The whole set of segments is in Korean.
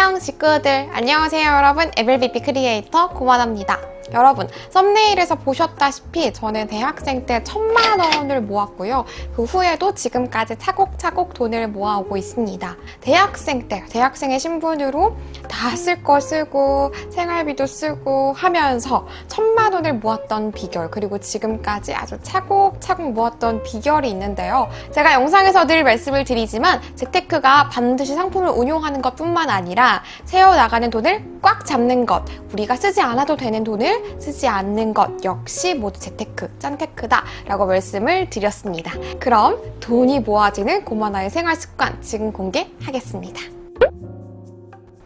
안녕 식구들, 안녕하세요 여러분. 에블비비 크리에이터 고만합니다. 여러분, 썸네일에서 보셨다시피 저는 대학생 때 1,000만 원을 모았고요. 그 후에도 지금까지 차곡차곡 돈을 모아오고 있습니다. 대학생 때, 대학생의 신분으로 다 쓸 거 쓰고 생활비도 쓰고 하면서 1,000만 원을 모았던 비결, 그리고 지금까지 아주 차곡차곡 모았던 비결이 있는데요. 제가 영상에서 늘 말씀을 드리지만 재테크가 반드시 상품을 운용하는 것뿐만 아니라 세어나가는 돈을 꽉 잡는 것, 우리가 쓰지 않아도 되는 돈을 쓰지 않는 것 역시 모두 재테크, 짠테크다 라고 말씀을 드렸습니다. 그럼 돈이 모아지는 고만화의 생활습관 지금 공개하겠습니다.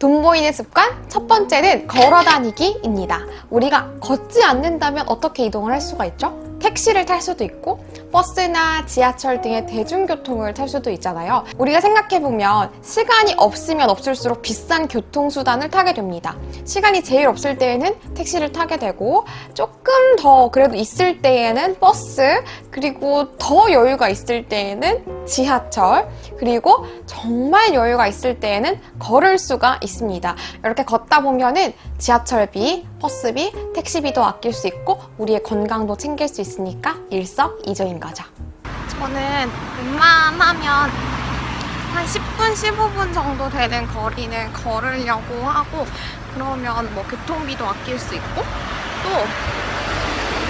돈 모이는 습관 첫 번째는 걸어다니기입니다. 우리가 걷지 않는다면 어떻게 이동을 할 수가 있죠? 택시를 탈 수도 있고 버스나 지하철 등의 대중교통을 탈 수도 있잖아요. 우리가 생각해보면 시간이 없으면 없을수록 비싼 교통수단을 타게 됩니다. 시간이 제일 없을 때에는 택시를 타게 되고 조금 더 그래도 있을 때에는 버스, 그리고 더 여유가 있을 때에는 지하철, 그리고 정말 여유가 있을 때에는 걸을 수가 있습니다. 이렇게 걷다 보면은 지하철비, 버스비, 택시비도 아낄 수 있고 우리의 건강도 챙길 수 있으니까 일석이조인 거죠. 저는 웬만하면 한 10분, 15분 정도 되는 거리는 걸으려고 하고, 그러면 뭐 교통비도 아낄 수 있고 또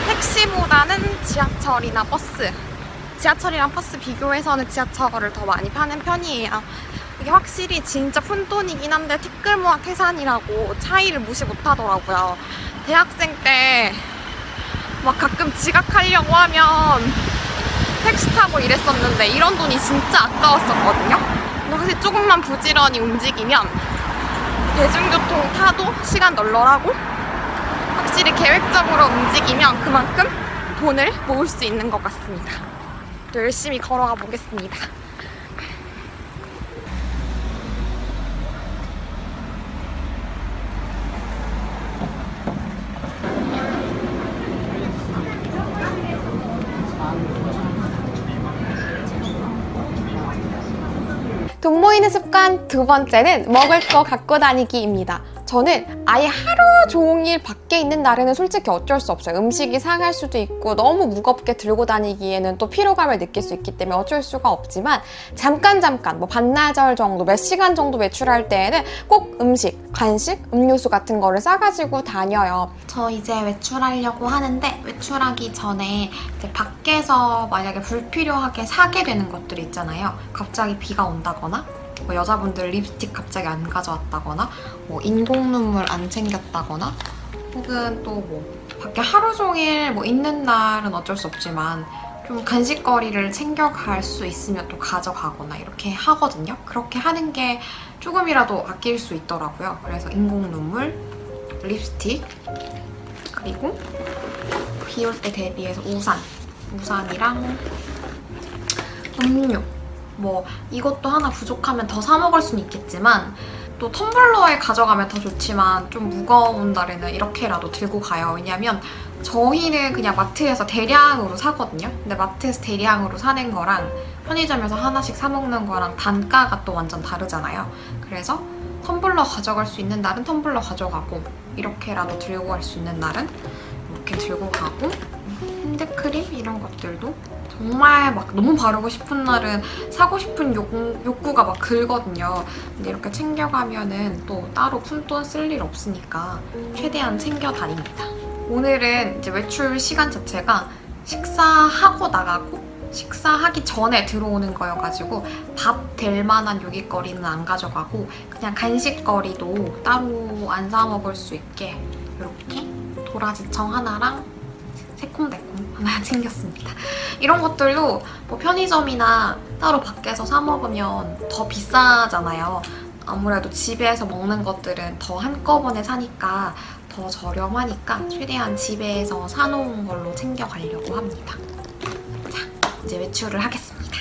택시보다는 지하철이나 버스, 지하철이랑 버스 비교해서는 지하철을 더 많이 파는 편이에요. 이게 확실히 진짜 푼돈이긴 한데 티끌모아 태산이라고 차이를 무시 못하더라고요. 대학생 때 막 가끔 지각하려고 하면 택시 타고 이랬었는데 이런 돈이 진짜 아까웠었거든요. 근데 확실히 조금만 부지런히 움직이면 대중교통 타도 시간 널널하고, 확실히 계획적으로 움직이면 그만큼 돈을 모을 수 있는 것 같습니다. 또 열심히 걸어가 보겠습니다. 돈 모이는 습관 두 번째는 먹을 거 갖고 다니기입니다. 저는 아예 하루 종일 밖에 있는 날에는 솔직히 어쩔 수 없어요. 음식이 상할 수도 있고 너무 무겁게 들고 다니기에는 또 피로감을 느낄 수 있기 때문에 어쩔 수가 없지만, 잠깐 뭐 반나절 정도, 몇 시간 정도 외출할 때에는 꼭 음식, 간식, 음료수 같은 거를 싸가지고 다녀요. 저 이제 외출하려고 하는데 외출하기 전에 이제 밖에서 만약에 불필요하게 사게 되는 것들이 있잖아요. 갑자기 비가 온다거나, 뭐 여자분들 립스틱 갑자기 안 가져왔다거나, 뭐 인공눈물 안 챙겼다거나, 혹은 또 뭐 밖에 하루 종일 뭐 있는 날은 어쩔 수 없지만 좀 간식거리를 챙겨갈 수 있으면 또 가져가거나 이렇게 하거든요. 그렇게 하는 게 조금이라도 아낄 수 있더라고요. 그래서 인공눈물, 립스틱, 그리고 비 올 때 대비해서 우산이랑 음료, 뭐 이것도 하나 부족하면 더 사 먹을 수는 있겠지만 또 텀블러에 가져가면 더 좋지만 좀 무거운 날에는 이렇게라도 들고 가요. 왜냐면 저희는 그냥 마트에서 대량으로 사거든요. 근데 마트에서 대량으로 사는 거랑 편의점에서 하나씩 사 먹는 거랑 단가가 또 완전 다르잖아요. 그래서 텀블러 가져갈 수 있는 날은 텀블러 가져가고, 이렇게라도 들고 갈 수 있는 날은 이렇게 들고 가고, 핸드크림 이런 것들도 정말 막 너무 바르고 싶은 날은 사고 싶은 욕구가 막 들거든요. 근데 이렇게 챙겨가면은 또 따로 푼돈 쓸 일 없으니까 최대한 챙겨 다닙니다. 오늘은 이제 외출 시간 자체가 식사하고 나가고 식사하기 전에 들어오는 거여가지고 밥 될 만한 요깃거리는 안 가져가고 그냥 간식거리도 따로 안 사 먹을 수 있게 이렇게 도라지청 하나랑 새콤달콤 하나 챙겼습니다. 이런 것들도 뭐 편의점이나 따로 밖에서 사 먹으면 더 비싸잖아요. 아무래도 집에서 먹는 것들은 더 한꺼번에 사니까 더 저렴하니까 최대한 집에서 사놓은 걸로 챙겨가려고 합니다. 자, 이제 외출을 하겠습니다.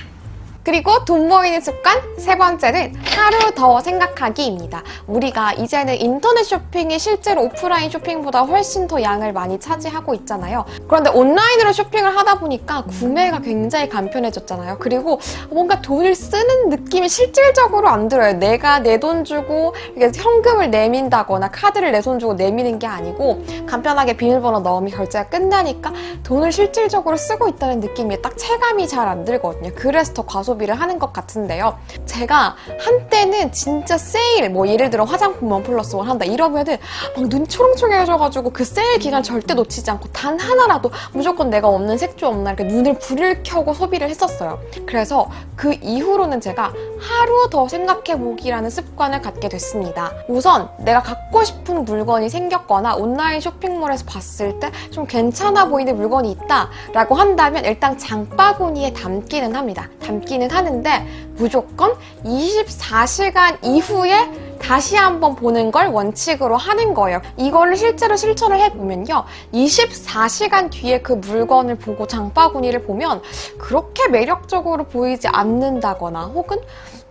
그리고 돈 모이는 습관 세 번째는 하루 더 생각하기입니다. 우리가 이제는 인터넷 쇼핑이 실제로 오프라인 쇼핑보다 훨씬 더 양을 많이 차지하고 있잖아요. 그런데 온라인으로 쇼핑을 하다 보니까 구매가 굉장히 간편해졌잖아요. 그리고 뭔가 돈을 쓰는 느낌이 실질적으로 안 들어요. 내가 내 돈 주고 현금을 내민다거나 카드를 내 손 주고 내미는 게 아니고 간편하게 비밀번호 넣으면 결제가 끝나니까 돈을 실질적으로 쓰고 있다는 느낌이 딱 체감이 잘 안 들거든요. 그래서 더 과소비를 하는 것 같은데요. 제가 한때는 진짜 세일, 뭐 예를 들어 화장품 1+1 한다 이러면은 막 눈이 초롱초롱해져가지고 그 세일 기간 절대 놓치지 않고 단 하나라도 무조건 내가 없는 색조 없나 이렇게 눈을 불을 켜고 소비를 했었어요. 그래서 그 이후로는 제가 하루 더 생각해보기라는 습관을 갖게 됐습니다. 우선 내가 갖고 싶은 물건이 생겼거나 온라인 쇼핑몰에서 봤을 때 좀 괜찮아 보이는 물건이 있다 라고 한다면 일단 장바구니에 담기는 합니다. 담기는 하는데 무조건 24시간 이후에 다시 한번 보는 걸 원칙으로 하는 거예요. 이거를 실제로 실천을 해보면요. 24시간 뒤에 그 물건을 보고 장바구니를 보면 그렇게 매력적으로 보이지 않는다거나 혹은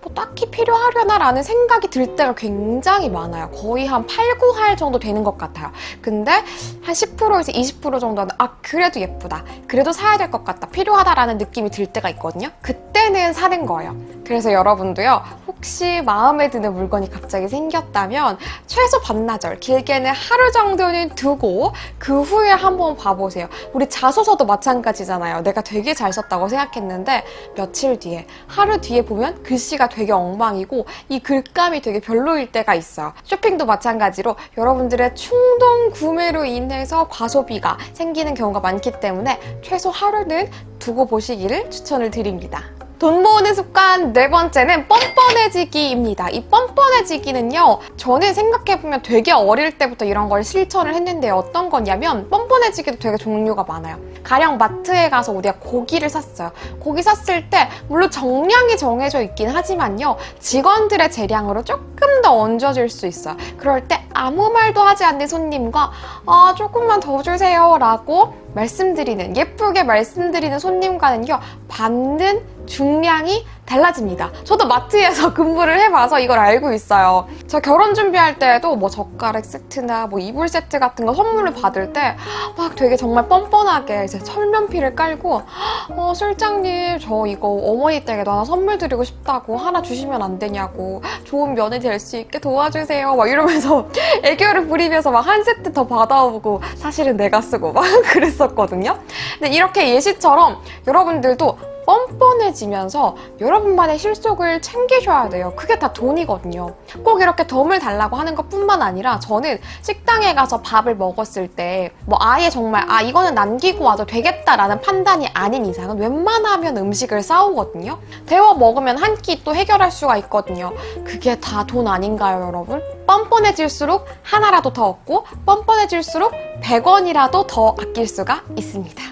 뭐 딱히 필요하려나 라는 생각이 들 때가 굉장히 많아요. 거의 한 8, 9할 정도 되는 것 같아요. 근데 한 10%에서 20% 정도는 그래도 예쁘다. 그래도 사야 될 것 같다. 필요하다라는 느낌이 들 때가 있거든요. 그때는 사는 거예요. 그래서 여러분도요. 혹시 마음에 드는 물건이 갑자기 생겼다면 최소 반나절, 길게는 하루 정도는 두고 그 후에 한번 봐보세요. 우리 자소서도 마찬가지잖아요. 내가 되게 잘 썼다고 생각했는데 며칠 뒤에, 하루 뒤에 보면 글씨가 되게 엉망이고 이 글감이 되게 별로일 때가 있어요. 쇼핑도 마찬가지로 여러분들의 충동 구매로 인해서 과소비가 생기는 경우가 많기 때문에 최소 하루는 두고 보시기를 추천을 드립니다. 돈 모으는 습관 네 번째는 뻔뻔해지기입니다. 이 뻔뻔해지기는요, 저는 생각해보면 되게 어릴 때부터 이런 걸 실천을 했는데 어떤 거냐면 뻔뻔해지기도 되게 종류가 많아요. 가령 마트에 가서 우리가 고기를 샀어요. 고기 샀을 때 물론 정량이 정해져 있긴 하지만요, 직원들의 재량으로 조금 더 얹어질 수 있어요. 그럴 때 아무 말도 하지 않는 손님과 조금만 더 주세요 라고 말씀드리는, 예쁘게 말씀드리는 손님과는요, 받는 중량이 달라집니다. 저도 마트에서 근무를 해봐서 이걸 알고 있어요. 저 결혼 준비할 때도 뭐 젓가락 세트나 뭐 이불 세트 같은 거 선물을 받을 때 막 되게 정말 뻔뻔하게 이제 철면피를 깔고 실장님 저 이거 어머니 댁에도 하나 선물 드리고 싶다고 하나 주시면 안 되냐고, 좋은 면이 될 수 있게 도와주세요 막 이러면서 애교를 부리면서 막 한 세트 더 받아오고 사실은 내가 쓰고 막 그랬었거든요. 근데 이렇게 예시처럼 여러분들도 뻔뻔해지면서 여러분만의 실속을 챙기셔야 돼요. 그게 다 돈이거든요. 꼭 이렇게 덤을 달라고 하는 것뿐만 아니라 저는 식당에 가서 밥을 먹었을 때 뭐 아예 정말 이거는 남기고 와도 되겠다라는 판단이 아닌 이상은 웬만하면 음식을 싸오거든요. 데워 먹으면 한 끼 또 해결할 수가 있거든요. 그게 다 돈 아닌가요, 여러분? 뻔뻔해질수록 하나라도 더 얻고 뻔뻔해질수록 100원이라도 더 아낄 수가 있습니다.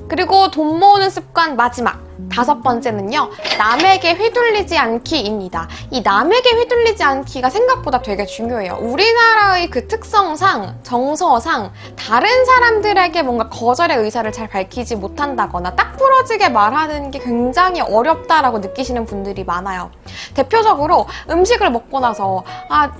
그리고 돈 모으는 습관 마지막 다섯 번째는요, 남에게 휘둘리지 않기입니다. 이 남에게 휘둘리지 않기가 생각보다 되게 중요해요. 우리나라의 그 특성상, 정서상 다른 사람들에게 뭔가 거절의 의사를 잘 밝히지 못한다거나 딱 부러지게 말하는 게 굉장히 어렵다라고 느끼시는 분들이 많아요. 대표적으로 음식을 먹고 나서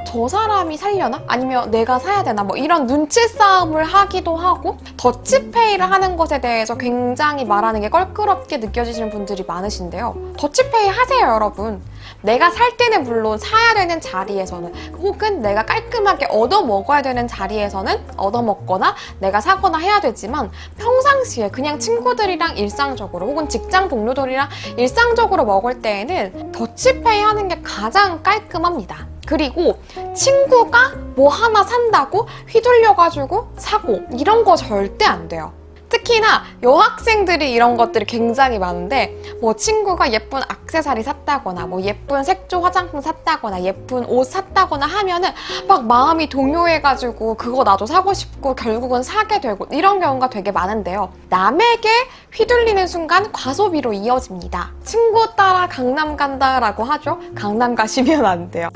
저 사람이 살려나? 아니면 내가 사야 되나? 뭐 이런 눈치 싸움을 하기도 하고, 더치페이를 하는 것에 대해서 굉장히 말하는 게 껄끄럽게 느껴지시는 분들이 많으신데요. 더치페이 하세요, 여러분. 내가 살 때는 물론 사야 되는 자리에서는, 혹은 내가 깔끔하게 얻어먹어야 되는 자리에서는 얻어먹거나 내가 사거나 해야 되지만, 평상시에 그냥 친구들이랑 일상적으로 혹은 직장 동료들이랑 일상적으로 먹을 때에는 더치페이 하는 게 가장 깔끔합니다. 그리고 친구가 뭐 하나 산다고 휘둘려가지고 사고, 이런 거 절대 안 돼요. 특히나 여학생들이 이런 것들이 굉장히 많은데, 뭐 친구가 예쁜 액세서리 샀다거나 뭐 예쁜 색조 화장품 샀다거나 예쁜 옷 샀다거나 하면은 막 마음이 동요해가지고 그거 나도 사고 싶고 결국은 사게 되고, 이런 경우가 되게 많은데요. 남에게 휘둘리는 순간 과소비로 이어집니다. 친구 따라 강남 간다라고 하죠. 강남 가시면 안 돼요.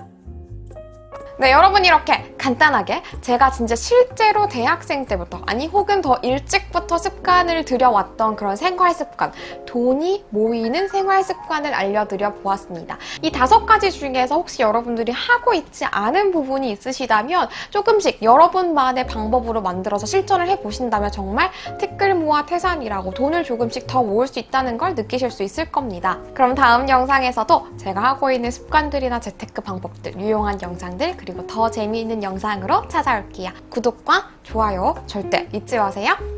네, 여러분, 이렇게 간단하게 제가 진짜 실제로 대학생 때부터 아니 혹은 더 일찍부터 습관을 들여왔던 그런 생활 습관, 돈이 모이는 생활 습관을 알려드려 보았습니다. 이 5가지 중에서 혹시 여러분들이 하고 있지 않은 부분이 있으시다면 조금씩 여러분만의 방법으로 만들어서 실천을 해보신다면 정말 티끌 모아 태산이라고 돈을 조금씩 더 모을 수 있다는 걸 느끼실 수 있을 겁니다. 그럼 다음 영상에서도 제가 하고 있는 습관들이나 재테크 방법들, 유용한 영상들, 그리고 더 재미있는 영상으로 찾아올게요. 구독과 좋아요 절대 잊지 마세요.